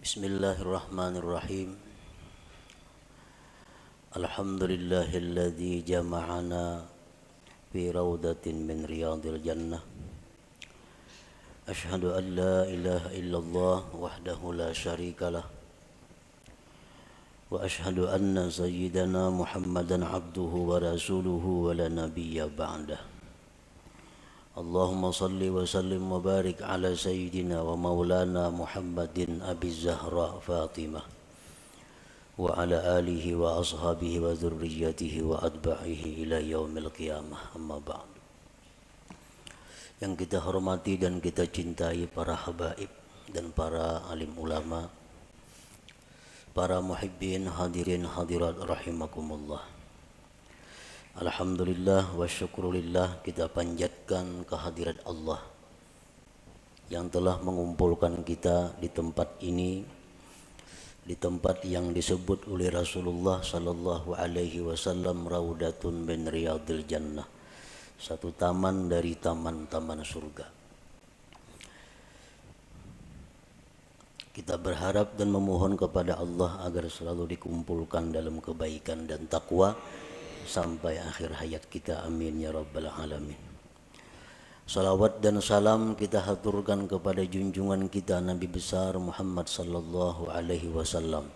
Bismillahirrahmanirrahim. Alhamdulillahilladzi jama'ana fi rawdatin min riyadil jannah. Ashhadu an la ilaha illallah wahdahu la syarikalah. Wa ashhadu anna sayyidana Muhammadan abduhu wa rasuluhu wa la nabiyya ba'dah. Allahumma salli wa sallim wa barik ala sayyidina wa maulana Muhammadin Abi Zahra Fatimah wa ala alihi wa ashabihi wa dhurriyyatihi wa adba'ihi ila yaumil qiyamah, amma ba'd. Yang kita hormati dan kita cintai para habaib dan para alim ulama, para muhibbin hadirin hadirat rahimakumullah. Alhamdulillah wa syukrulillah, kita panjatkan kehadirat Allah yang telah mengumpulkan kita di tempat ini, di tempat yang disebut oleh Rasulullah sallallahu alaihi wasallam raudatun min riyadil jannah, satu taman dari taman-taman surga. Kita berharap dan memohon kepada Allah agar selalu dikumpulkan dalam kebaikan dan takwa sampai akhir hayat kita, amin ya rabbal alamin. Salawat dan salam kita haturkan kepada junjungan kita Nabi besar Muhammad sallallahu alaihi wasallam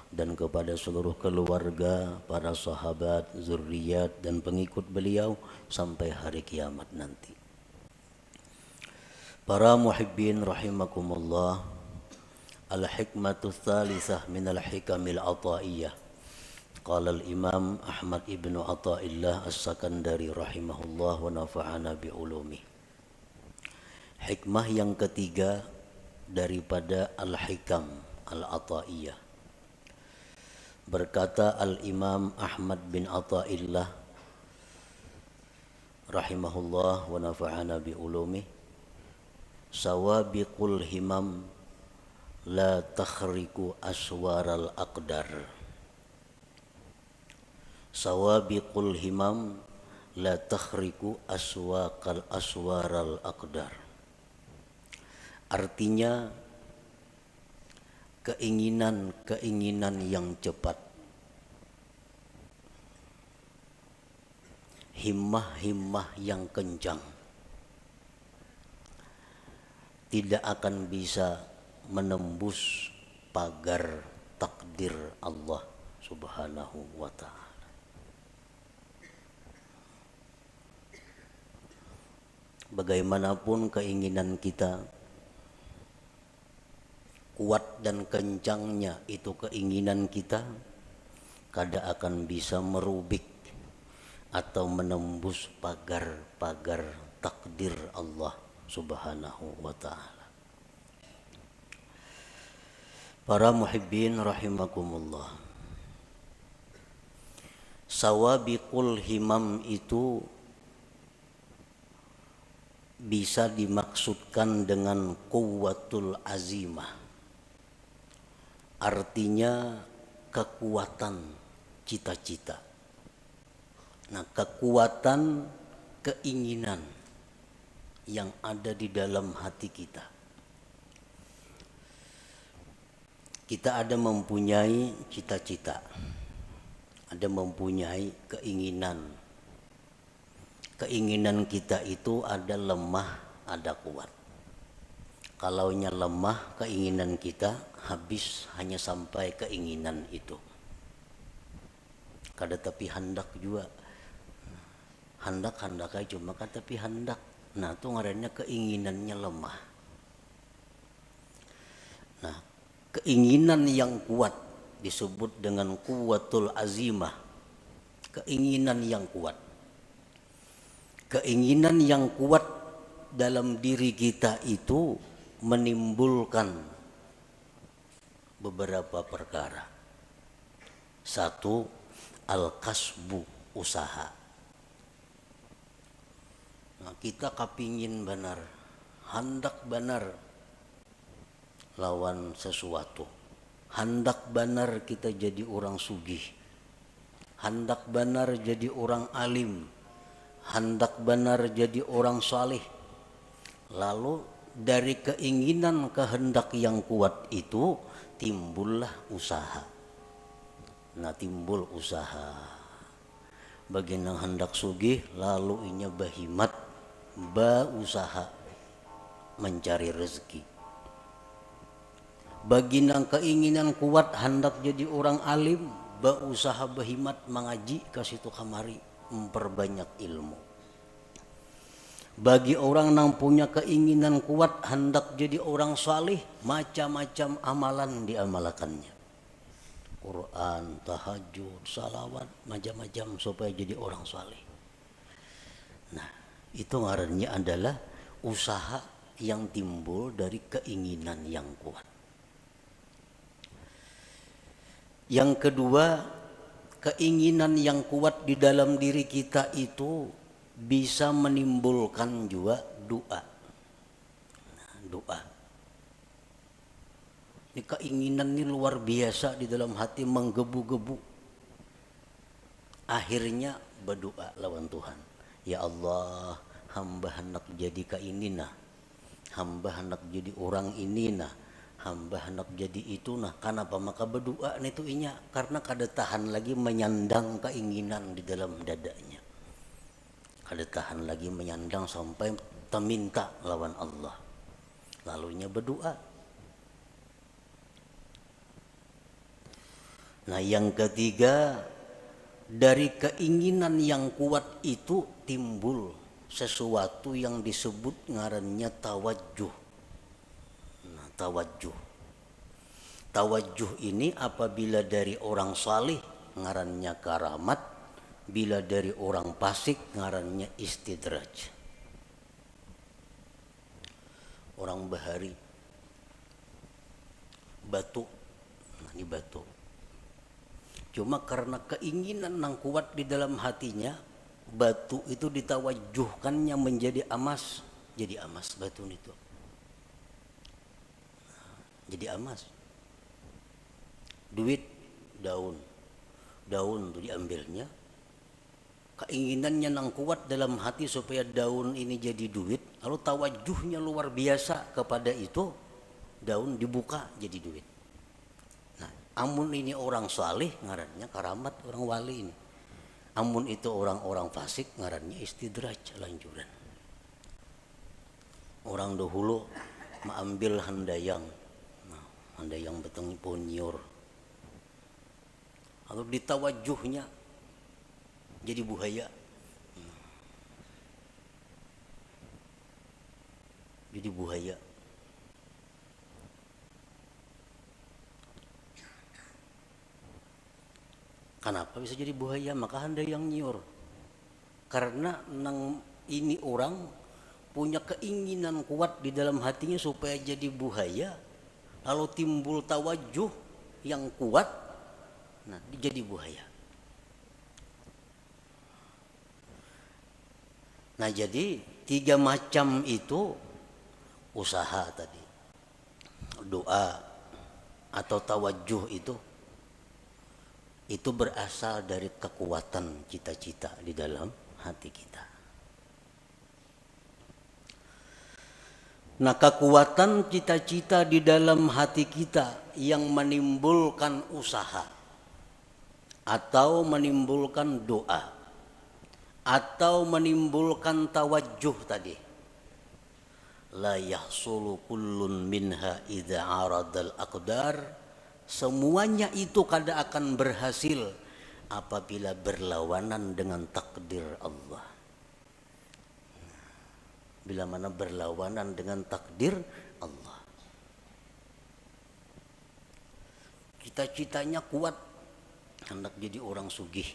dan kepada seluruh keluarga, para sahabat, zuriat dan pengikut beliau sampai hari kiamat nanti. Para muhibbin rahimakumullah, al-hikmatu tsalisah minal hikamil ataiyah. Qala al-Imam Ahmad ibnu Athaillah As-Sakandari rahimahullah wa nafa'ana bi'ulumi. Hikmah yang ketiga daripada al-hikam al-Athaiyah. Berkata al-Imam Ahmad bin Athaillah rahimahullah wa nafa'ana bi'ulumi, sawabiqul himam la takhriku aswaral aqdar. Sawabiqul himam la takhriku aswaral aqdar. Artinya keinginan yang cepat, himmah yang kencang tidak akan bisa menembus pagar takdir Allah Subhanahu wa ta'ala. Bagaimanapun keinginan kita, kuat dan kencangnya itu keinginan kita, kada akan bisa merubik atau menembus pagar-pagar takdir Allah Subhanahu wa ta'ala. Para muhibbin rahimakumullah, sawabiqul himam itu bisa dimaksudkan dengan quwwatul azimah, artinya kekuatan cita-cita. Nah, kekuatan keinginan yang ada di dalam hati kita. Kita ada mempunyai cita-cita, ada mempunyai keinginan. Keinginan kita itu ada lemah, ada kuat. Kalaunya lemah keinginan kita, habis hanya sampai keinginan itu. Kada tapi hendak juga. Hendak aja cuma kada tapi hendak. Nah, itu ngarannya keinginannya lemah. Nah, keinginan yang kuat disebut dengan quwwatul azimah. Keinginan yang kuat. Keinginan yang kuat dalam diri kita itu menimbulkan beberapa perkara. Satu, al-kasbu, usaha. Nah, kita kapingin benar, hendak benar lawan sesuatu. Hendak benar kita jadi orang sugih. Hendak benar jadi orang alim. Hendak benar jadi orang saleh. Lalu dari keinginan kehendak yang kuat itu timbullah usaha. Nah, timbul usaha. Bagi yang hendak sugih lalu inya bahimat usaha mencari rezeki. Bagi yang keinginan kuat hendak jadi orang alim, usaha bahimat mengaji ke situ kamari memperbanyak ilmu. Bagi orang yang punya keinginan kuat hendak jadi orang salih, macam-macam amalan diamalkannya. Quran, tahajud, salawat, macam-macam supaya jadi orang salih. Nah, itu ngarannya adalah usaha yang timbul dari keinginan yang kuat. Yang kedua, keinginan yang kuat di dalam diri kita itu bisa menimbulkan juga doa. Nah, doa. Ini keinginan ini luar biasa di dalam hati menggebu-gebu. Akhirnya berdoa lawan Tuhan. Ya Allah, hamba hendak jadi kainina. Hamba hendak jadi orang ini nah. Hamba hendak jadi itu nah. Kenapa maka berdoa itu inya? Karena kada tahan lagi menyandang keinginan di dalam dadanya. Kada tahan lagi menyandang sampai meminta lawan Allah. Lalunya berdoa. Nah, yang ketiga, dari keinginan yang kuat itu timbul sesuatu yang disebut ngarannya tawajjuh. Nah, tawajjuh. Tawajjuh ini apabila dari orang salih ngarannya karamat, bila dari orang fasik ngarannya istidraj. Orang bahari batu. Nah, ini batu. Cuma karena keinginan yang kuat di dalam hatinya, batu itu ditawajuhkannya menjadi emas, jadi emas batu itu. Jadi emas. Duit, daun itu diambilnya. Keinginannya yang kuat dalam hati supaya daun ini jadi duit, lalu tawajuhnya luar biasa kepada itu, daun dibuka jadi duit. Amun ini orang salih ngarannya karamat, orang wali ini. Amun itu orang-orang fasik ngarannya istidraj, lanjuran. Orang dahulu mengambil handayang. Nah, handayang beteng ponyur. Lalu ditawajuhnya jadi buhaya. Jadi buhaya. Kenapa bisa jadi buaya? Maka handayang nyiur. Karena ini orang punya keinginan kuat di dalam hatinya supaya jadi buaya, lalu timbul tawajuh yang kuat, nah jadi buaya. Nah, jadi 3 macam itu usaha tadi, doa atau tawajuh itu berasal dari kekuatan cita-cita di dalam hati kita. Nah, kekuatan cita-cita di dalam hati kita yang menimbulkan usaha atau menimbulkan doa atau menimbulkan tawajuh tadi. La yahsulu kullun minha idza aradal aqdar. Semuanya itu kada akan berhasil apabila berlawanan dengan takdir Allah. Bila mana berlawanan dengan takdir Allah. Cita-citanya kuat, hendak jadi orang sugih.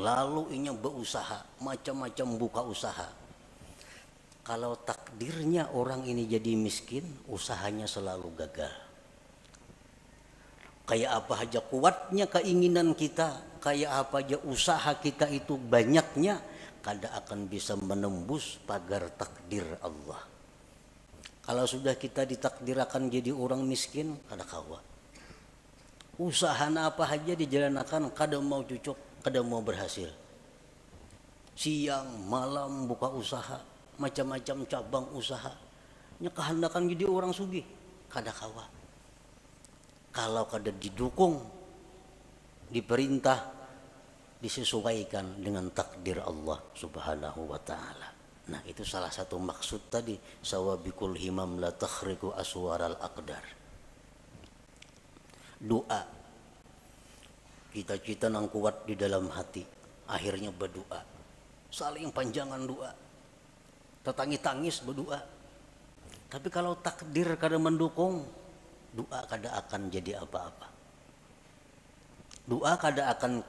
Lalu inya berusaha, macam-macam buka usaha. Kalau takdirnya orang ini jadi miskin, usahanya selalu gagal. Kayak apa aja kuatnya keinginan kita, kayak apa aja usaha kita itu banyaknya, kada akan bisa menembus pagar takdir Allah. Kalau sudah kita ditakdirkan jadi orang miskin, kada kawa. Usaha apa aja dijalankan, kada mau cocok, kada mau berhasil. Siang, malam buka usaha, macam-macam cabang usaha. nya kehendakan jadi orang sugih kada kawa. Kalau kada didukung, diperintah, disesuaikan dengan takdir Allah Subhanahu wa taala. Nah, itu salah satu maksud tadi, sawabikul himam la takhriqu aswaral aqdar. Doa, cita-cita nang kuat di dalam hati, akhirnya berdoa, saling panjangan doa, tetangis-tangis berdoa. Tapi kalau takdir kada mendukung, doa kada akan jadi apa-apa. Doa kada akan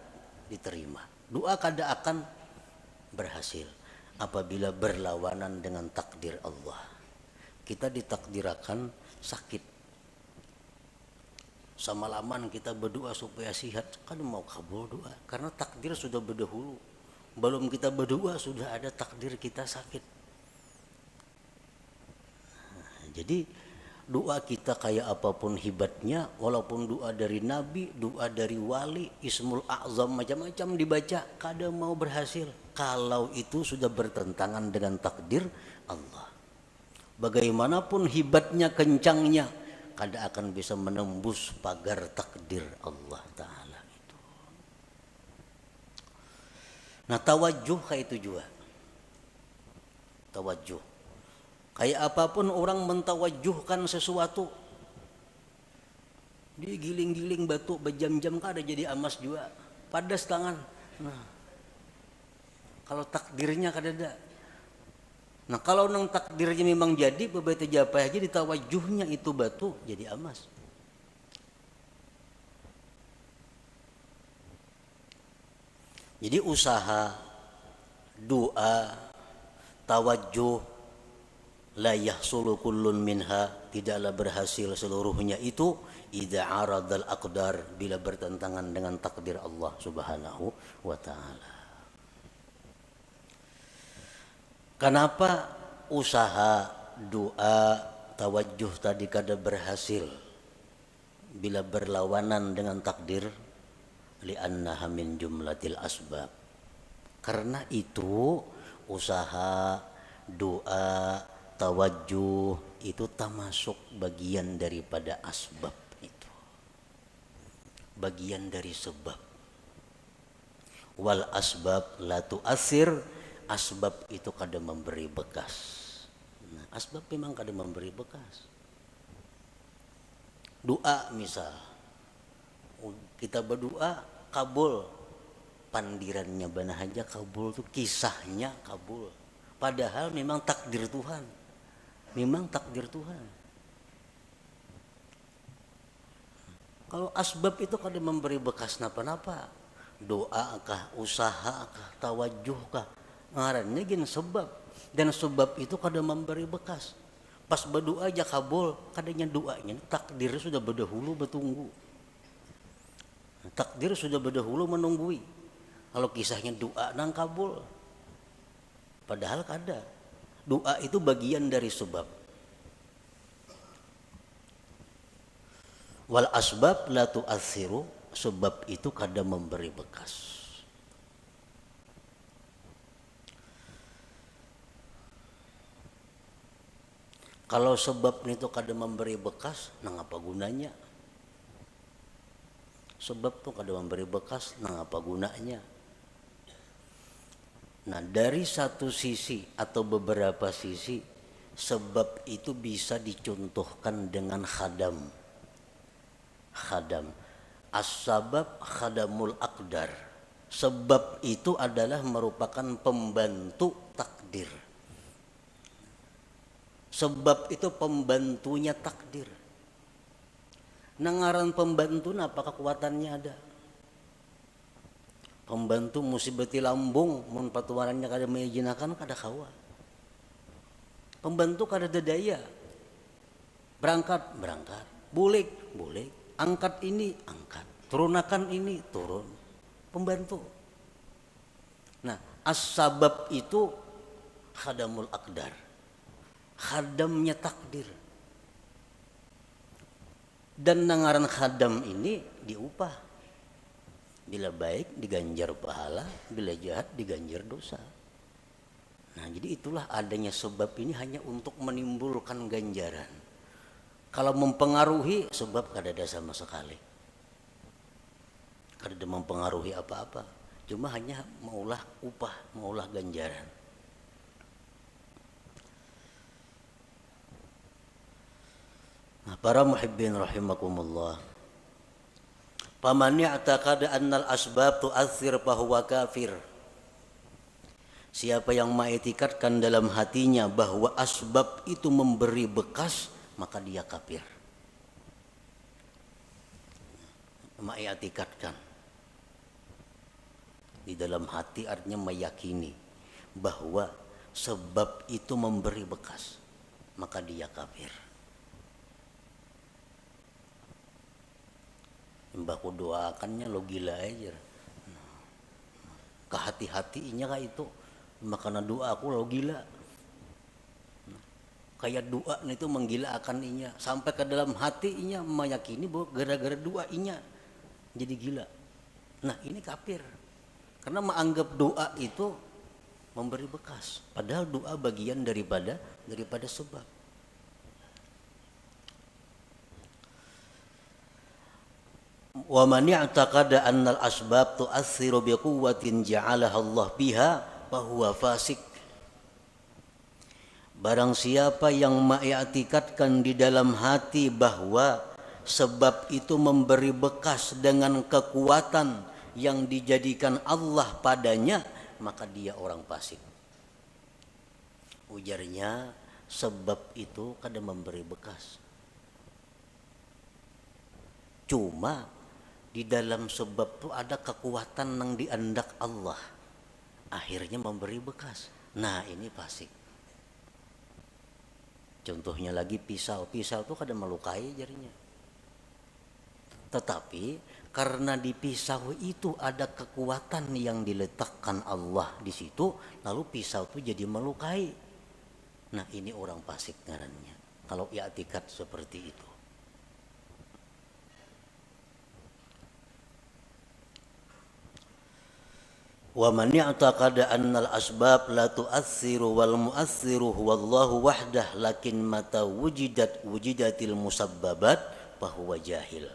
diterima, doa kada akan berhasil apabila berlawanan dengan takdir Allah. Kita ditakdirakan sakit, semalaman kita berdoa supaya sehat, kan mau kabul doa karena takdir sudah berdahulu. Belum kita berdoa sudah ada takdir kita sakit. Jadi doa kita kayak apapun hebatnya, walaupun doa dari nabi, doa dari wali, ismul a'zam macam-macam dibaca, kada mau berhasil kalau itu sudah bertentangan dengan takdir Allah. Bagaimanapun hebatnya, kencangnya, kada akan bisa menembus pagar takdir Allah Ta'ala itu. Nah, tawajuh kayak itu juga. Tawajuh. Kayak apapun orang mentawajuhkan sesuatu, digiling-giling batu berjam-jam kada jadi emas juga, padas tangan. Nah, kalau takdirnya kada ada. Nah, kalau nang takdirnya memang jadi, beberapa japa aja ditawajuhnya itu batu jadi emas. Jadi usaha, doa, tawajuh, la yahsulu kullun minha, tidaklah berhasil seluruhnya itu idza aradal aqdar, bila bertentangan dengan takdir Allah Subhanahu wa taala. Kenapa usaha, doa, tawajuh tadi kada berhasil bila berlawanan dengan takdir? Li'annaha min jumlatil asbab. Karena itu usaha, doa, tawajuh itu termasuk bagian daripada asbab itu. Bagian dari sebab. Wal asbab la tu'athir, asbab itu kada memberi bekas. Nah, asbab memang kada memberi bekas. Doa misal, kita berdoa kabul, pandirannya bana aja kabul tuh, kisahnya kabul. Padahal memang takdir Tuhan. Memang takdir Tuhan. Kalau asbab itu kada memberi bekas napa-napa. Doa kah, usaha kah, tawajuh kah, ngarannya gin sebab. Dan sebab itu kada memberi bekas. Pas berdoa aja kabul, kadanya doanya takdir sudah berdahulu bertunggu. Takdir sudah berdahulu menunggui. Kalau kisahnya doa nang kabul, padahal kada. Doa itu bagian dari sebab. Wal asbab la tu'athiru, sebab itu kada memberi bekas. Kalau sebab itu kada memberi bekas, nang apa gunanya? Sebab tuh kada memberi bekas, nang apa gunanya? Nah, dari satu sisi atau beberapa sisi, sebab itu bisa dicontohkan dengan khadam. Khadam. As-sabab khadamul aqdar. Sebab itu adalah merupakan pembantu takdir. Sebab itu pembantunya takdir. Nangaran pembantu apa kekuatannya ada? Pembantu musibati lambung, mun patuarannya kada mengijinakan kada kawa. Pembantu kada daya. Berangkat, bulik, angkat ini, angkat, turunakan ini, turun. Pembantu. Nah, as-sabab itu khadamul aqdar. Khadamnya takdir. Dan nangaran khadam ini diupah. Bila baik diganjar pahala, bila jahat diganjar dosa. Nah, jadi itulah adanya sebab ini hanya untuk menimbulkan ganjaran. Kalau mempengaruhi sebab kada ada sama sekali. Kada ada mempengaruhi apa-apa. Cuma hanya maulah upah, maulah ganjaran. Nah, para muhibbin rahimakumullah. Faman i'taqada annal asbab tu'athir fahuwa kafir. Siapa yang mengiktikadkan dalam hatinya bahwa asbab itu memberi bekas, maka dia kafir. Mengiktikadkan di dalam hati artinya meyakini bahwa sebab itu memberi bekas, maka dia kafir. Mbahku doakannya lo gila aja. Kehati-hatinya kah itu, makanya doa aku lo gila. Kayak doa itu menggila akan inya sampai ke dalam hati inya meyakini bahwa gara-gara doa inya jadi gila. Nah, ini kafir. Karena menganggap doa itu memberi bekas, padahal doa bagian daripada sebab. Wa man i'taqada annal asbab tu'assiru biquwwatin ja'alaha Allah biha fa huwa fasik. Barang siapa yang mengiktikadkan di dalam hati bahwa sebab itu memberi bekas dengan kekuatan yang dijadikan Allah padanya, maka dia orang fasik. Ujarnya, sebab itu kada memberi bekas. Cuma di dalam sebab itu ada kekuatan yang diandak Allah, akhirnya memberi bekas. Nah, ini fasik. Contohnya lagi pisau itu kada melukai jarinya. Tetapi karena di pisau itu ada kekuatan yang diletakkan Allah di situ, lalu pisau itu jadi melukai. Nah, ini orang fasik ngarannya. Kalau i'tikad seperti itu. Wa man i'taqada annal asbab la tu'assiru wal mu'assiru huwallahu wahdah lakin mata wujidatil musabbabat fahuwa jahil.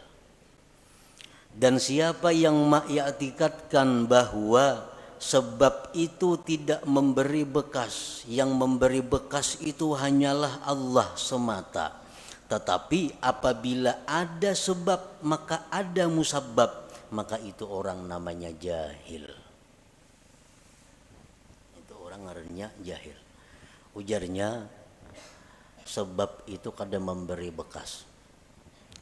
Dan siapa yang mengiktikadkan bahwa sebab itu tidak memberi bekas, yang memberi bekas itu hanyalah Allah semata. Tetapi apabila ada sebab maka ada musabbab, maka itu orang namanya jahil. Ngarannya jahil. Ujarnya, sebab itu kada memberi bekas.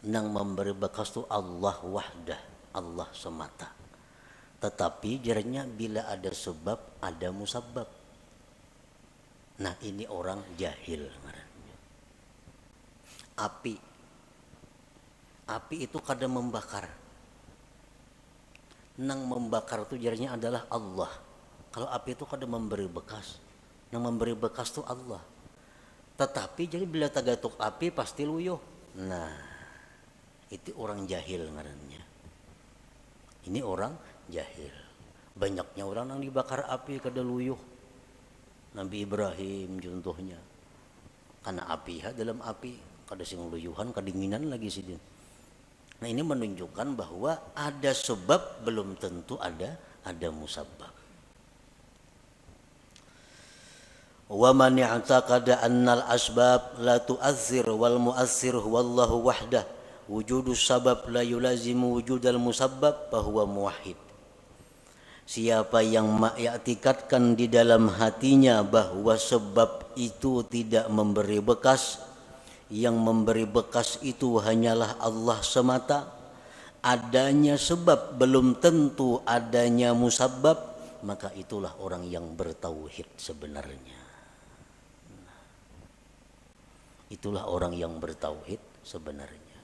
Nang memberi bekas itu Allah wahdah, Allah semata. Tetapi jarnya bila ada sebab ada musabbab. Nah, ini orang jahil ngarannya. Api itu kada membakar. Nang membakar itu jarnya adalah Allah. Kalau api itu kada memberi bekas, yang memberi bekas itu Allah. Tetapi jadi bila tagatuk api pasti luyuh. Nah, itu orang jahil ngarannya. Ini orang jahil. Banyaknya orang yang dibakar api kada luyuh. Nabi Ibrahim contohnya. Karena api dalam api kada sing luyuhan, kedinginan lagi sidin. Nah, ini menunjukkan bahwa ada sebab belum tentu ada musabbab. Wa man i'taqada annal asbab la tu'athir wal mu'athir wallahu wahdah wujudus sabab la yulazimu wujudal musabbab fahuwa muwahhid. Siapa yang mengiktikadkan di dalam hatinya bahwa sebab itu tidak memberi bekas, yang memberi bekas itu hanyalah Allah semata, adanya sebab belum tentu adanya musabbab, maka itulah orang yang bertauhid sebenarnya. Itulah orang yang bertauhid sebenarnya.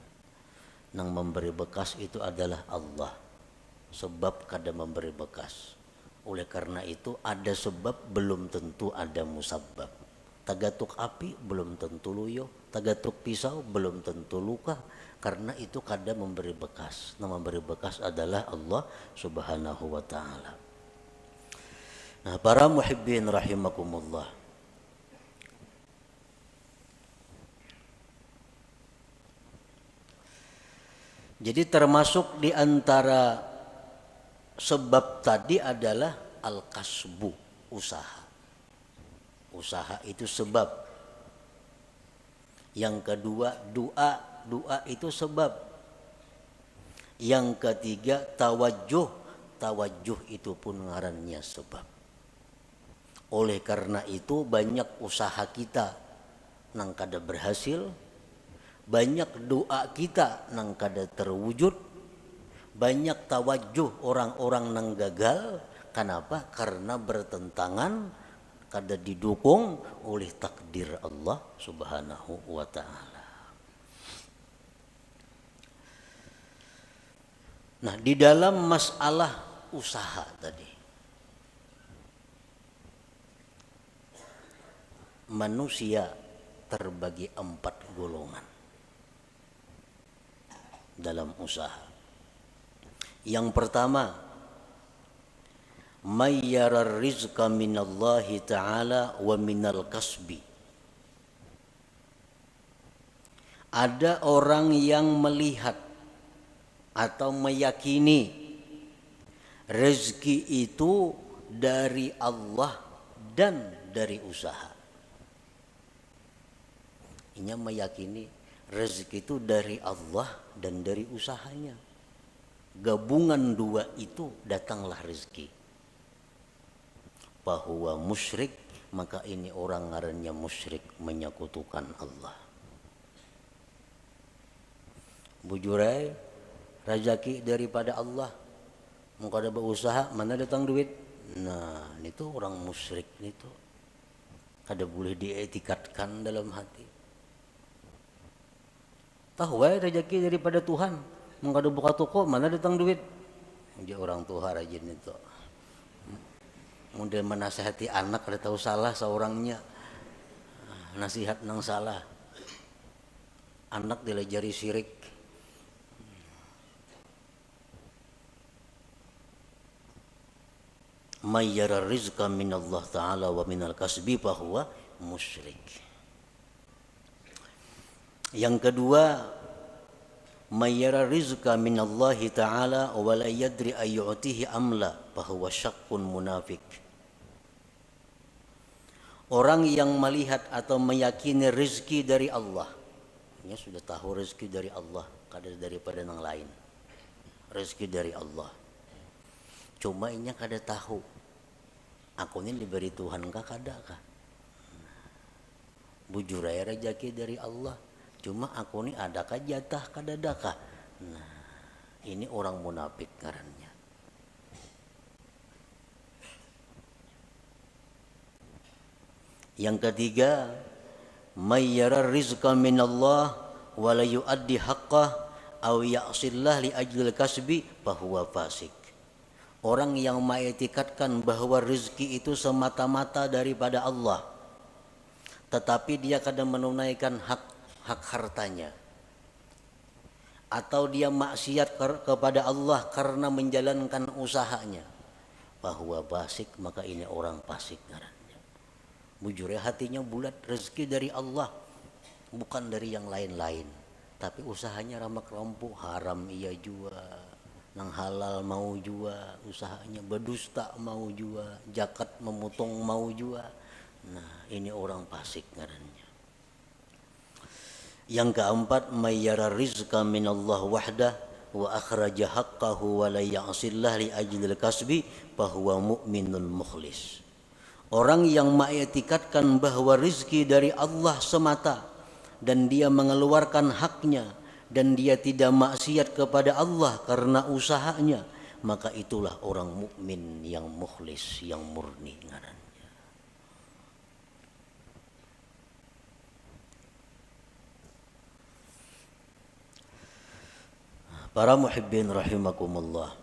Nang memberi bekas itu adalah Allah. Sebab kada memberi bekas. Oleh karena itu ada sebab belum tentu ada musabbab. Tagatuk api belum tentu luyuh, tagatuk pisau belum tentu luka. Karena itu kada memberi bekas. Nang memberi bekas adalah Allah Subhanahu wa ta'ala. Nah, para muhibbin rahimakumullah. Jadi termasuk di antara sebab tadi adalah al-kasbu, usaha. Usaha itu sebab. Yang kedua doa, doa itu sebab. Yang ketiga tawajjuh, tawajjuh itu pun ngarannya sebab. Oleh karena itu banyak usaha kita nang kada berhasil, banyak doa kita nang kada terwujud, banyak tawajjuh orang-orang nang gagal. Kenapa? Karena bertentangan, kada didukung oleh takdir Allah Subhanahu wa ta'ala. Nah, di dalam masalah usaha tadi, manusia terbagi 4 golongan dalam usaha. Yang pertama, may yarar rizqa minallahi ta'ala wa minal kasbi. Ada orang yang melihat atau meyakini rezeki itu dari Allah dan dari usaha. Ini meyakini rezeki itu dari Allah dan dari usahanya. Gabungan dua itu datanglah rezeki. Bahwa musyrik, maka ini orang ngarannya musyrik, menyekutukan Allah. Bujurai rezeki daripada Allah. Mau kada berusaha, mana datang duit? Nah, itu orang musyrik itu. Kada boleh dietikatkan dalam hati. Tahu rezeki daripada Tuhan. Mau kada buka toko, mana datang duit? Dia orang tua rajin itu. Mudah menasihati anak kada tahu salah seorangnya. Nasihat nang salah. Anak dilajari syirik. May yara rizqa minallah ta'ala wa minal kasbi fahuwa musyrik. Yang kedua, may yara rizqa minallahi ta'ala wa la yadri ayyu'tihi amla fahuwa syakkun munafik. Orang yang melihat atau meyakini rezeki dari Allah, dia sudah tahu rezeki dari Allah, kada daripada yang lain. Rezeki dari Allah. Cuma inya kada tahu. Aku ini diberi Tuhan kah kada kah? Bujur aja rezeki dari Allah. Cuma aku ini adakah jatah kada adakah? Nah, ini orang munafik ngarannya. Yang ketiga, may yara rizqa minallah wa la yuaddi haqqah aw ya'sillah li ajlil kasbi fahuwa fasik. Orang yang mengetikatkan bahwa rezeki itu semata-mata daripada Allah, tetapi dia kadang menunaikan hak hartanya, atau dia maksiat kepada Allah karena menjalankan usahanya, bahwa fasik, maka ini orang fasik ngarannya. Bujur ya, hatinya bulat, rezeki dari Allah, bukan dari yang lain-lain, tapi usahanya ramak rampuk, haram ia jua, nang halal mau jua, usahanya berdusta mau jua, zakat memotong mau jua. Nah, ini orang fasik ngarannya. Yang keempat, may yara rizqa minallah wahdah wa akhraja haqqahu wa la ya'sillah li ajlil kasbi fahuwa mu'minun mukhlis. Orang yang mengetikatkan bahwa rezeki dari Allah semata dan dia mengeluarkan haknya dan dia tidak maksiat kepada Allah karena usahanya, maka itulah orang mukmin yang mukhlis, yang murni ngarannya. Para muhibbin rahimakumullah.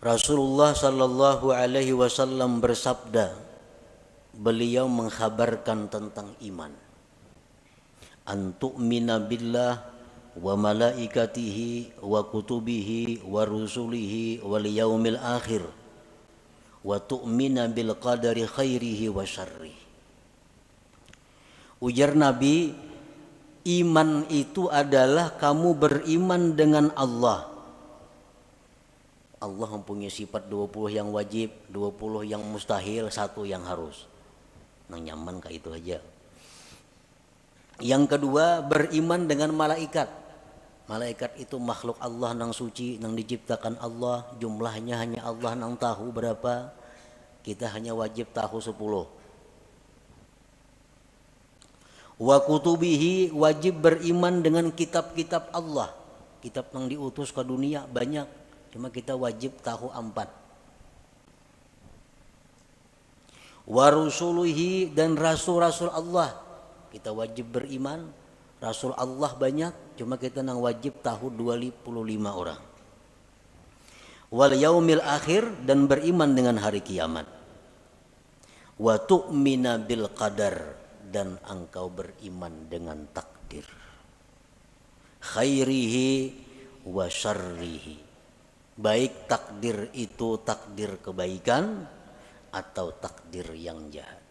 Rasulullah sallallahu alaihi wasallam bersabda, beliau mengkhabarkan tentang iman. Antu'mina billah wa malaikatihi wa kutubihi wa rusulihi wal yaumil akhir wa tu'mina bil qadari khairihi wa syarrihi. Ujar Nabi, iman itu adalah kamu beriman dengan Allah. Allah mempunyai sifat 20 yang wajib, 20 yang mustahil, 1 yang harus. Nang nyaman kayak itu aja. Yang kedua, beriman dengan malaikat. Malaikat itu makhluk Allah nang suci, nang diciptakan Allah, jumlahnya hanya Allah nang tahu berapa. Kita hanya wajib tahu 10. Wa kutubihi, wajib beriman dengan kitab-kitab Allah. Kitab yang diutus ke dunia banyak, cuma kita wajib tahu 4. Wa rusulihi, dan rasul-rasul Allah, kita wajib beriman. Rasul Allah banyak, cuma kita nang wajib tahu 25 orang. Wal yaumil akhir, dan beriman dengan hari kiamat. Wa tu'mina bil qadar, dan engkau beriman dengan takdir. Khairihi wa syarrihi, baik takdir itu takdir kebaikan atau takdir yang jahat.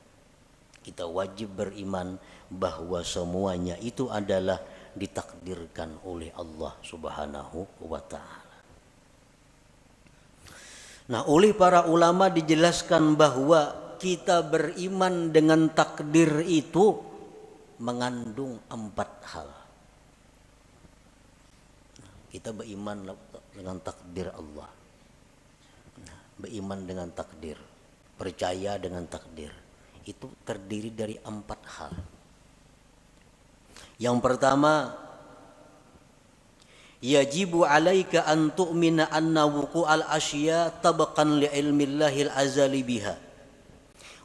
Kita wajib beriman bahwa semuanya itu adalah ditakdirkan oleh Allah Subhanahu wa ta'ala. Nah, oleh para ulama dijelaskan bahwa kita beriman dengan takdir itu mengandung 4 hal. Kita beriman dengan takdir Allah. Beriman dengan takdir, percaya dengan takdir, itu terdiri dari 4 hal. Yang pertama, yajibu alaika an tu'mina anna wuqu'al asya tabaqan li ilmillahil azali biha.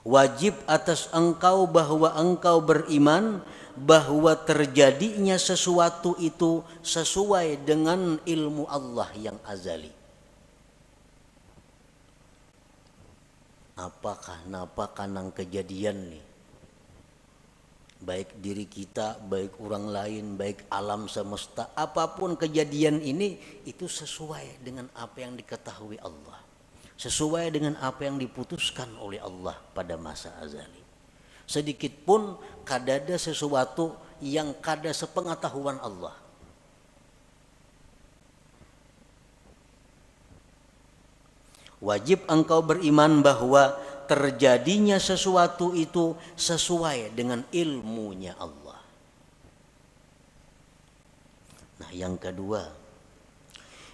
Wajib atas engkau bahwa engkau beriman bahwa terjadinya sesuatu itu sesuai dengan ilmu Allah yang azali. Apakah nang kejadian nih, baik diri kita, baik orang lain, baik alam semesta, apapun kejadian ini itu sesuai dengan apa yang diketahui Allah, sesuai dengan apa yang diputuskan oleh Allah pada masa azali. Sedikit pun kadada sesuatu yang kada sepengetahuan Allah. Wajib engkau beriman bahwa terjadinya sesuatu itu sesuai dengan ilmunya Allah. Nah, yang kedua,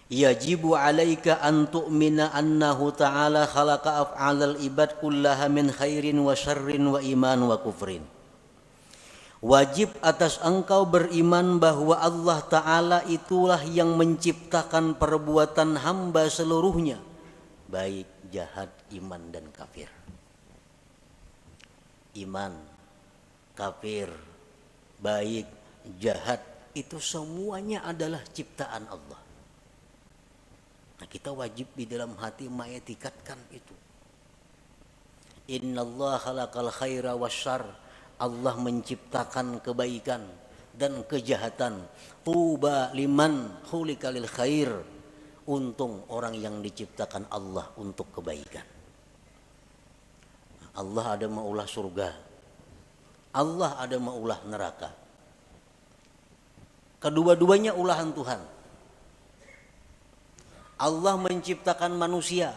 yajibu alaika an tu'mina annahu ta'ala khalaqa af'alal ibad kullaha min khairin wa syarrin wa iman wa kufrin. Wajib atas engkau beriman bahwa Allah Ta'ala itulah yang menciptakan perbuatan hamba seluruhnya, baik jahat, iman dan kafir. Iman, kafir, baik, jahat, itu semuanya adalah ciptaan Allah. Nah, kita wajib di dalam hati mengetikatkan itu. Innallaha khalaqal khaira wasyarr, Allah menciptakan kebaikan dan kejahatan. Tuba liman khuliqa lil khair, untung orang yang diciptakan Allah untuk kebaikan. Allah ada maulah surga, Allah ada maulah neraka. Kedua-duanya ulahan Tuhan. Allah menciptakan manusia,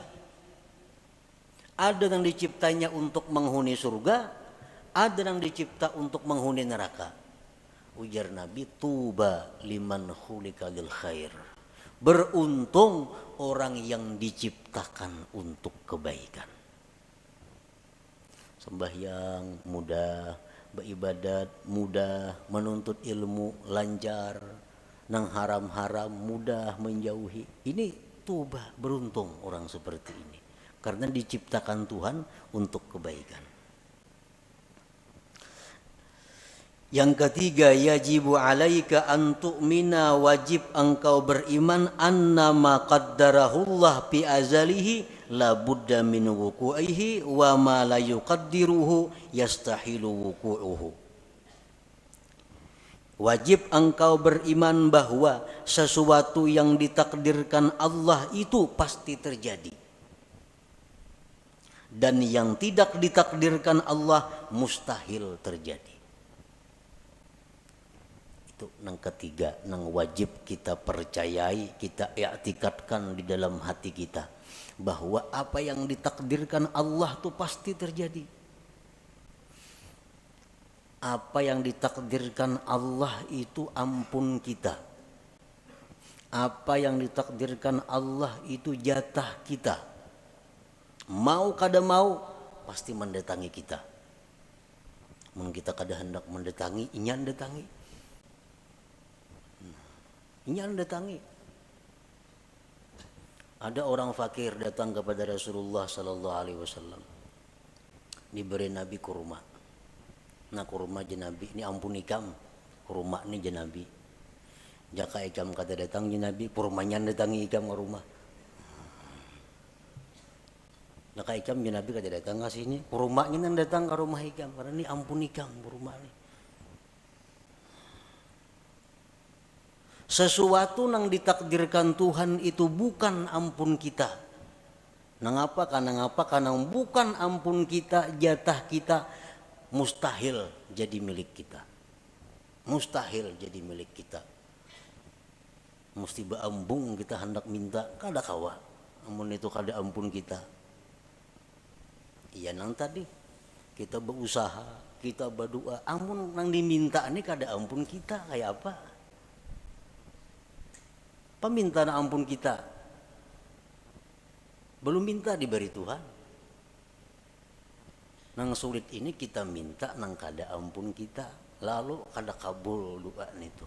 ada yang diciptanya untuk menghuni surga, ada yang dicipta untuk menghuni neraka. Ujar Nabi, tuba liman khuliqa lil khair, beruntung orang yang diciptakan untuk kebaikan. Sembahyang mudah, beribadat mudah, menuntut ilmu lancar, nang haram-haram mudah menjauhi. Ini tuba, beruntung orang seperti ini, karena diciptakan Tuhan untuk kebaikan. Yang ketiga, yajibu alaika an tu'mina, wajib engkau beriman annama qaddarahullah fi azalihi la budda min wuku'ihi wa ma la yuqaddiruhu yastahilu wuku'uhu. Wajib engkau beriman bahwa sesuatu yang ditakdirkan Allah itu pasti terjadi. dan yang tidak ditakdirkan Allah mustahil terjadi. Itu yang ketiga, yang wajib kita percayai, kita i'tikadkan di dalam hati kita, bahwa apa yang ditakdirkan Allah itu pasti terjadi. Apa yang ditakdirkan Allah itu ampun kita. Apa yang ditakdirkan Allah itu jatah kita. Mau kada mau pasti mendatangi kita. Mun kita kada hendak mendatangi, inyan datangi. Inyan datangi. Ada orang fakir datang kepada Rasulullah sallallahu alaihi wasallam. Diberi Nabi kurma. Nah kurma jenabi ini ampun ikam. Kurma ini jenabi. Jaka ikam kata datang jenabi, kurmanya datangi ikam ke rumah. Jaka ikam jenabi kata datang ke sini, kurmanya nang datang ke rumah ikam. Karena ini ampun ikam kurma ini. Sesuatu yang ditakdirkan Tuhan itu bukan ampun kita. Nangapa? Karena bukan ampun kita, jatah kita mustahil jadi milik kita. Mustahil jadi milik kita. Mesti beambung kita hendak minta, kada kawa. Amun itu kada ampun kita. Iya nang tadi kita berusaha, kita berdoa, amun nang diminta ini kada ampun kita, kayak apa? Peminta ampun kita belum minta diberi Tuhan. Nang sulit ini kita minta nang kada ampun kita, lalu kada kabul doa itu.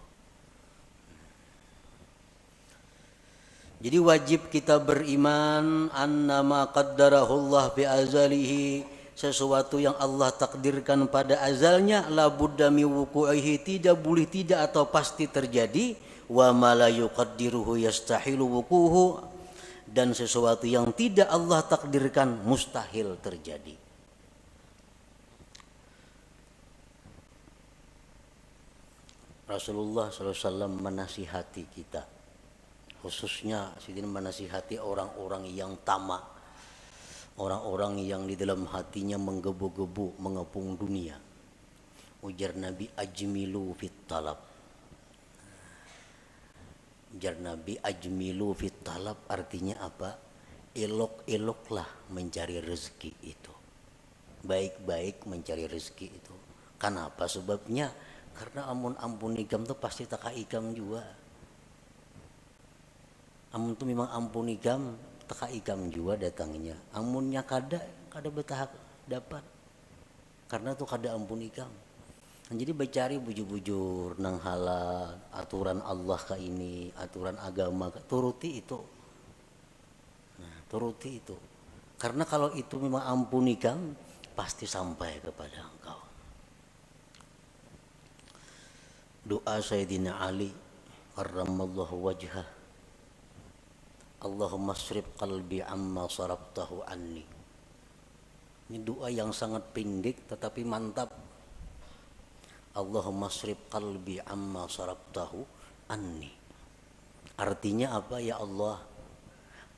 Jadi wajib kita beriman annama qaddarahullah bi azalihi, sesuatu yang Allah takdirkan pada azalnya la budda mi wuqu'ihi, tidak boleh tidak atau pasti terjadi, wa ma la yuqaddiruhu yastahilu wuquhu, dan sesuatu yang tidak Allah takdirkan mustahil terjadi. Rasulullah SAW menasihati kita, khususnya sidin menasihati orang-orang yang tamak, orang-orang yang di dalam hatinya menggebu-gebu mengepung dunia. Ujar Nabi, ajmilu fit talab. Ujar Nabi, ajmilu fit talab artinya apa? Elok-eloklah mencari rezeki itu. Baik-baik mencari rezeki itu. Kenapa sebabnya? Karena ampun ikam tuh pasti tak ikam juga. Amun tuh memang ampun ikam, tak ikam juga datangnya. Amunnya kada betah dapat. Karena tuh kada ampun ikam. Nah, jadi bercari bujur-bujur nang halal, aturan Allah ka ini, aturan agama, turuti itu. Nah, turuti itu. Karena kalau itu memang ampun ikam, pasti sampai kepada engkau. Doa Sayyidina Ali karramallahu wajhah, Allahumma srif qalbi amma sarabtahu anni. Ini doa yang sangat pendek tetapi mantap. Allahumma srif qalbi amma sarabtahu anni. Artinya apa? Ya Allah,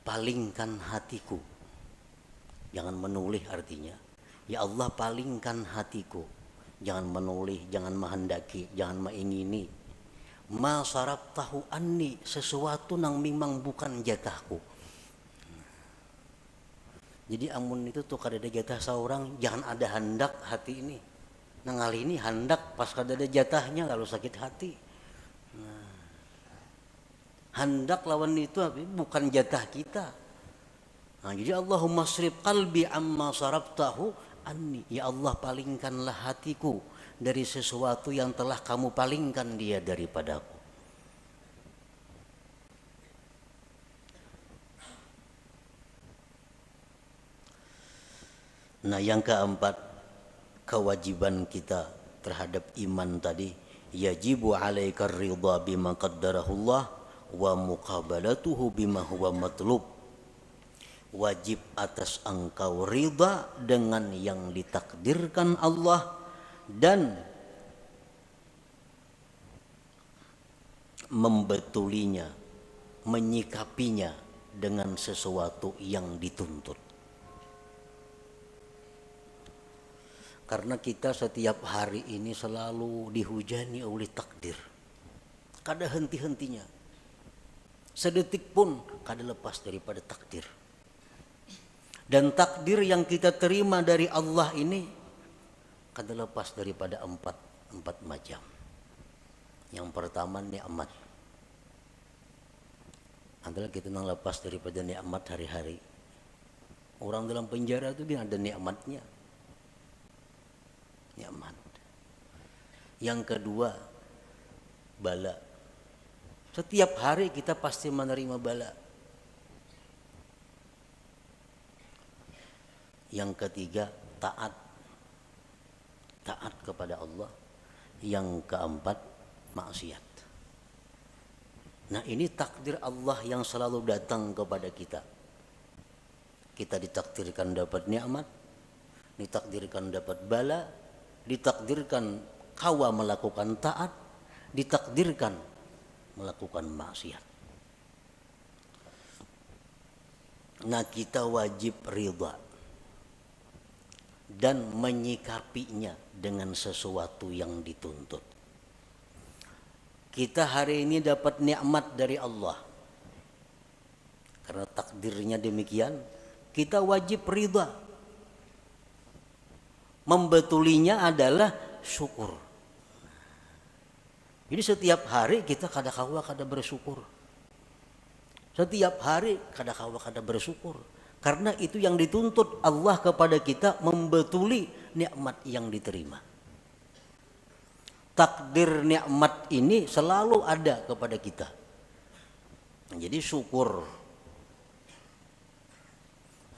palingkan hatiku. Jangan menoleh artinya. Ya Allah, palingkan hatiku. Jangan menoleh, jangan menghendaki, jangan mengingini. Ma sarabtahu anni, sesuatu yang memang bukan jatahku. Jadi amun itu tuh kada ada jatah seorang, jangan ada hendak hati ini. Nang kali ini hendak pas kada ada jatahnya kalau sakit hati. Nah, hendak lawan itu bukan jatah kita. Nah, jadi Allahumma srif qalbi amma sarabtahu anni. Ya Allah, palingkanlah hatiku dari sesuatu yang telah kamu palingkan dia daripadaku. Nah, yang keempat, kewajiban kita terhadap iman tadi, yajibu alaika ridha bima qaddarahullah wa muqabalatuhu bima huwa matlub. Wajib atas engkau ridha dengan yang ditakdirkan Allah dan membetulinya, menyikapinya dengan sesuatu yang dituntut. Karena kita setiap hari ini selalu dihujani oleh takdir. Kada henti-hentinya. Sedetik pun kada lepas daripada takdir. Dan takdir yang kita terima dari Allah ini kada lepas daripada empat macam. Yang pertama nikmat. Adalah kita nang lepas daripada nikmat hari-hari. Orang dalam penjara itu dia ada nikmatnya. Nikmat. Yang kedua bala. Setiap hari kita pasti menerima bala. Yang ketiga taat. Taat kepada Allah. Yang keempat maksiat. Nah, ini takdir Allah yang selalu datang kepada kita. Kita ditakdirkan dapat nikmat, ditakdirkan dapat bala, ditakdirkan kawa melakukan taat, ditakdirkan melakukan maksiat. Nah, kita wajib ridha dan menyikapinya dengan sesuatu yang dituntut. Kita hari ini dapat nikmat dari Allah. Karena takdirnya demikian, kita wajib ridha. Membetulinya adalah syukur. Jadi setiap hari kita kada bersyukur. Setiap hari kada bersyukur. Karena itu yang dituntut Allah kepada kita, membetuli nikmat yang diterima. Takdir nikmat ini selalu ada kepada kita. Jadi syukur.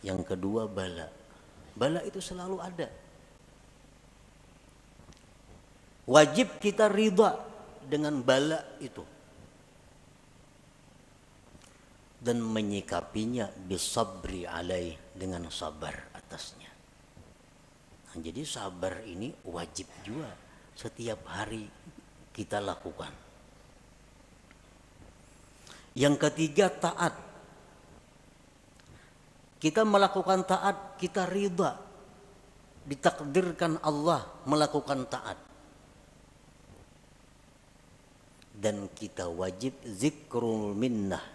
Yang kedua bala. Bala itu selalu ada. Wajib kita ridha dengan bala itu. Dan menyikapinya bisabri alaih, dengan sabar atasnya. Nah, jadi sabar ini wajib juga setiap hari kita lakukan. Yang ketiga taat. Kita melakukan taat, kita ridha. Ditakdirkan Allah melakukan taat. Dan kita wajib zikrul minnah.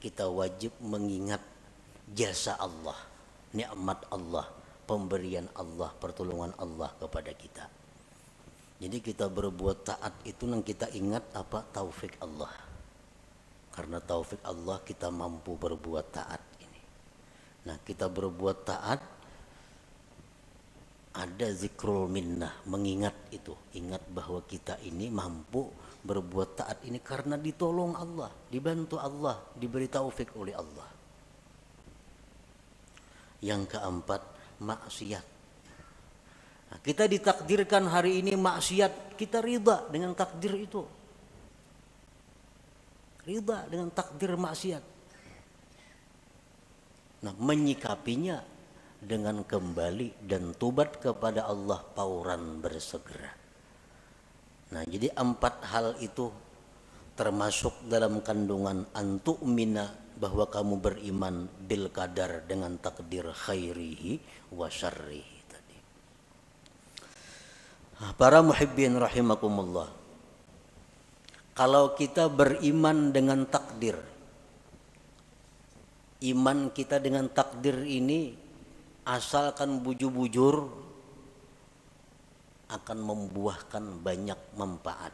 Kita wajib mengingat jasa Allah, nikmat Allah, pemberian Allah, pertolongan Allah kepada kita. Jadi kita berbuat taat itu nang kita ingat apa? Taufik Allah. Karena taufik Allah kita mampu berbuat taat ini. Nah, kita berbuat taat, ada zikrul minnah, mengingat itu. Ingat bahwa kita ini mampu berbuat taat ini karena ditolong Allah, dibantu Allah, diberi taufik oleh Allah. Yang keempat, maksiat. Nah, kita ditakdirkan hari ini maksiat, kita ridha dengan takdir itu. Ridha dengan takdir maksiat. Nah, menyikapinya dengan kembali dan tobat kepada Allah pauran bersegera. Nah, jadi 4 hal itu termasuk dalam kandungan antu'mina, bahwa kamu beriman bil qadar, dengan takdir khairihi wa syarrihi tadi. Para muhibbin rahimakumullah. Kalau kita beriman dengan takdir, iman kita dengan takdir ini asalkan bujur-bujur akan membuahkan banyak manfaat,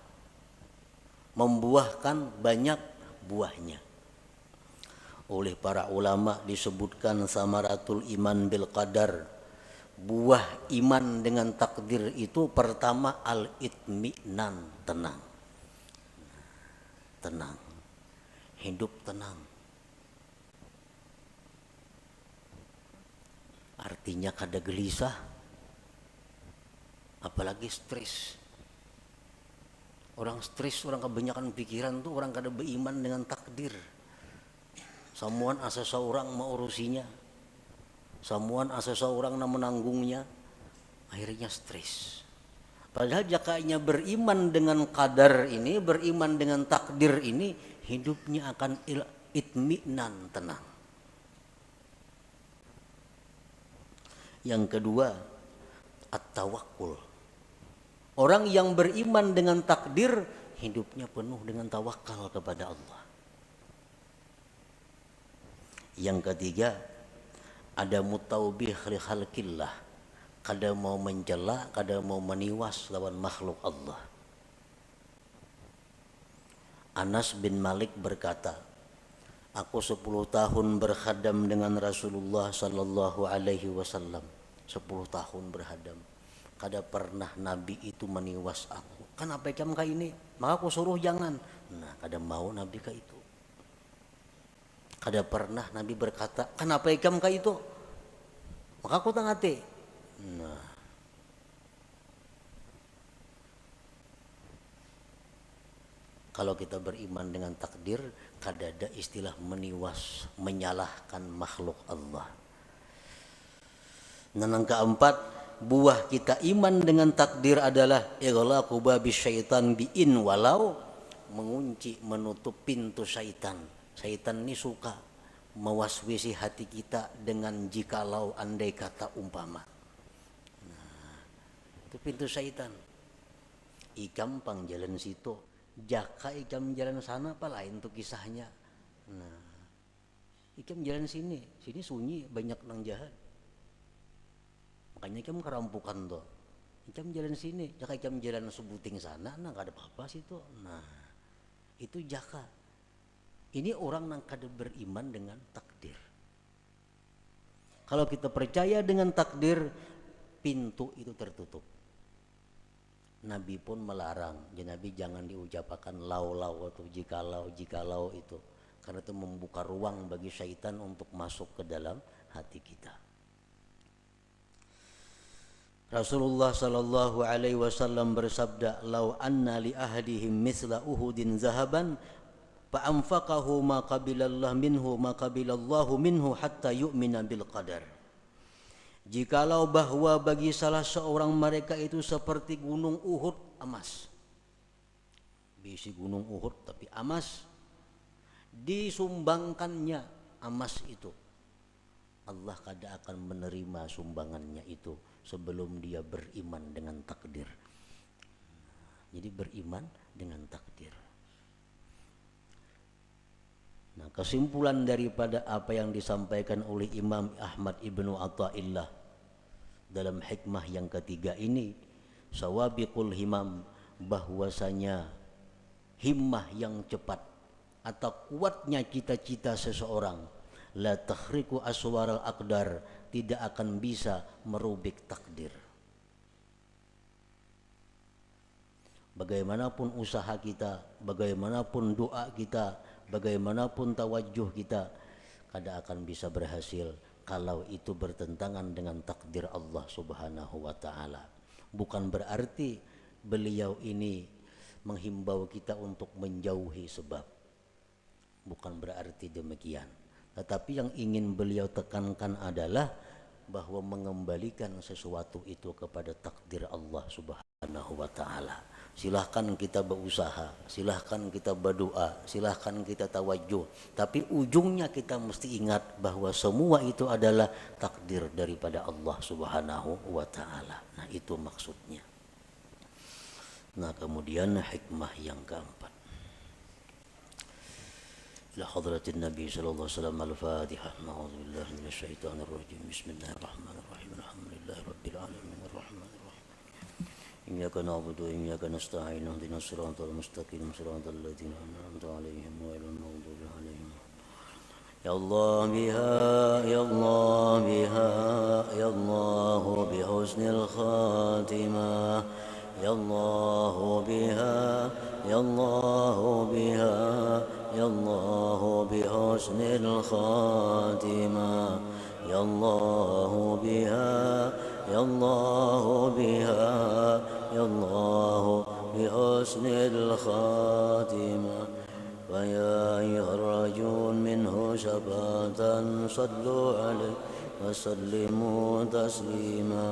membuahkan banyak buahnya. Oleh para ulama disebutkan samaratul iman bil qadar, buah iman dengan takdir itu pertama al-itminan, tenang. Tenang, hidup tenang. Artinya kada gelisah, apalagi stres. Orang stres, orang kebanyakan pikiran tuh orang kada beriman dengan takdir. Samuan asa seorang mau urusinya, samuan asa seorang na menanggungnya, akhirnya stres. Padahal jakanya beriman dengan qadar ini, beriman dengan takdir ini, hidupnya akan itminan, tenang. Yang kedua, At-tawakkul. Orang yang beriman dengan takdir, hidupnya penuh dengan tawakal kepada Allah. Yang ketiga, ada mutaubih li khalqillah. Kada mau mencela, kada mau meniwas lawan makhluk Allah. Anas bin Malik berkata, aku 10 tahun berkhadam dengan Rasulullah sallallahu alaihi wasallam. 10 tahun berkhadam. Kada pernah Nabi itu meniwas aku. Kan apa jam ka ini? Maka aku suruh jangan. Nah, kada mau Nabi ka itu. Kada pernah Nabi berkata, kan apa jam ka itu? Maka aku tangati. Nah, kalau kita beriman dengan takdir, kada ada istilah meniwas, menyalahkan makhluk Allah. Dan yang keempat, buah kita iman dengan takdir adalah ighlaqu babi syaitan bi'in walau, mengunci, menutup pintu syaitan. Syaitan ini suka mewaswisi hati kita dengan jikalau, andai kata, umpama. Nah, itu pintu syaitan. Ikam pang jalan situ, jaka ikam jalan sana, apa lain tuh kisahnya. Nah, ikam jalan sini sunyi, banyak nang jahat. Makanya ikam kerampukan tuh. Ikam jalan sini, jaka ikam jalan sebuting sana, nah gak ada apa-apa situ. Nah, itu jaka. Ini orang yang kada beriman dengan takdir. Kalau kita percaya dengan takdir, pintu itu tertutup. Nabi pun melarang, Nabi jangan diucapkan lau-lau atau jikalau itu, karena itu membuka ruang bagi syaitan untuk masuk ke dalam hati kita. Rasulullah sallallahu alaihi wasallam bersabda, "Lau anna li ahadihim mithla Uhudin zahaban fa anfaqahu ma qabilallahu minhu hatta yu'mina bil qadar." Jikalau bahwa bagi salah seorang mereka itu seperti gunung Uhud emas. Bisi gunung Uhud tapi emas, disumbangkannya emas itu, Allah kada akan menerima sumbangannya itu sebelum dia beriman dengan takdir. Jadi beriman dengan takdir. Nah, kesimpulan daripada apa yang disampaikan oleh Imam Ahmad Ibnu Athaillah dalam hikmah yang ketiga ini, sawabiqul himam, bahwasanya himmah yang cepat atau kuatnya cita-cita seseorang, la tahriku aswaral aqdar, tidak akan bisa merubik takdir. Bagaimanapun usaha kita, bagaimanapun doa kita, bagaimanapun tawajuh kita, kada akan bisa berhasil kalau itu bertentangan dengan takdir Allah Subhanahu wa taala. Bukan berarti beliau ini menghimbau kita untuk menjauhi sebab. Bukan berarti demikian. Tetapi yang ingin beliau tekankan adalah bahwa mengembalikan sesuatu itu kepada takdir Allah Subhanahu wa taala. Silahkan kita berusaha, silahkan kita berdoa, silahkan kita tawajuh, tapi ujungnya kita mesti ingat bahwa semua itu adalah takdir daripada Allah Subhanahu wa taala. Nah, itu maksudnya. Nah, kemudian hikmah yang keempat. Ila hadratin Nabi sallallahu alaihi wasallam, al-Fatihah. A'udzu billahi minasyaitonir rajim. Bismillahirrahmanirrahim. Alhamdulillahirabbil alamin. إياك نعبد وإياك نستعين اهدنا الصراط المستقيم صراط الذين أنعمت عليهم غير المغضوب عليهم. يا الله بها يا الله بها يا الله بحسن الخاتمة يا الله بها يا الله بها يا الله بحسن الخاتمة يا الله بها يا الله بها يا الله بحسن الخاتمة ويا أيها الرجل منه شفاعة صلوا عليه وسلموا تسليما.